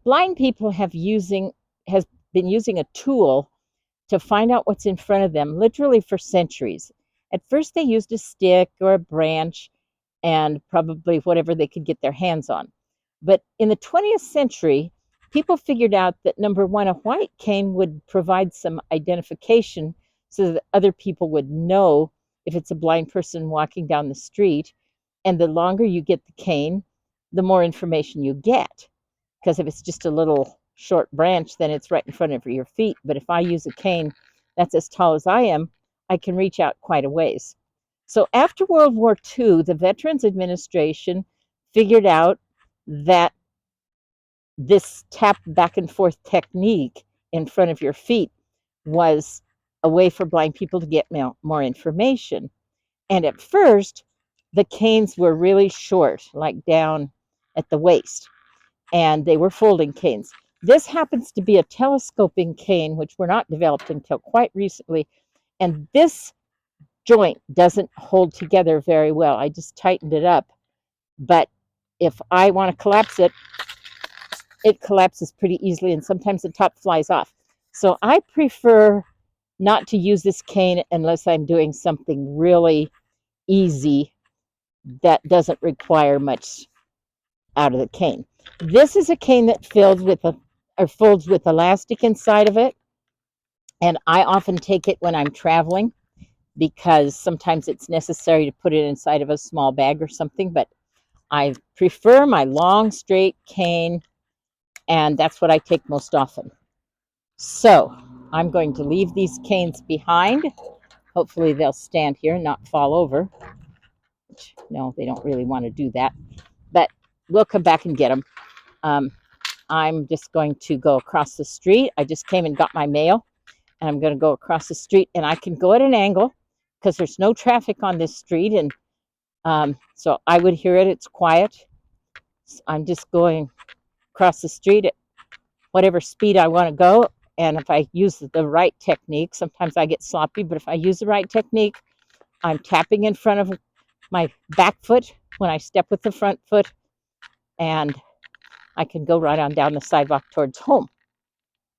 Blind people has been using a tool to find out what's in front of them literally for centuries. At first, they used a stick or a branch and probably whatever they could get their hands on. But in the 20th century, people figured out that number one, a white cane would provide some identification so that other people would know if it's a blind person walking down the street. And the longer you get the cane, the more information you get. Because if it's just a little short branch, then it's right in front of your feet. But if I use a cane that's as tall as I am, I can reach out quite a ways. So after World War II, the Veterans Administration figured out that this tap back and forth technique in front of your feet was a way for blind people to get more information. And at first, the canes were really short, like down at the waist, and they were folding canes. This happens to be a telescoping cane, which were not developed until quite recently. And this joint doesn't hold together very well. I just tightened it up. But if I want to collapse it, it collapses pretty easily, and sometimes the top flies off. So I prefer not to use this cane unless I'm doing something really easy that doesn't require much out of the cane. This is a cane that folds with elastic inside of it, and I often take it when I'm traveling because sometimes it's necessary to put it inside of a small bag or something, but I prefer my long straight cane, and that's what I take most often. So I'm going to leave these canes behind. Hopefully they'll stand here and not fall over. No, they don't really want to do that, but we'll come back and get them. Um, I'm just going to go across the street. I just came and got my mail, and I'm going to go across the street, and I can go at an angle because there's no traffic on this street, and so I would hear it. It's quiet. I'm just going across the street at whatever speed I want to go, and if I use the right technique, sometimes I get sloppy, but if I use the right technique, I'm tapping in front of my back foot when I step with the front foot, and I can go right on down the sidewalk towards home.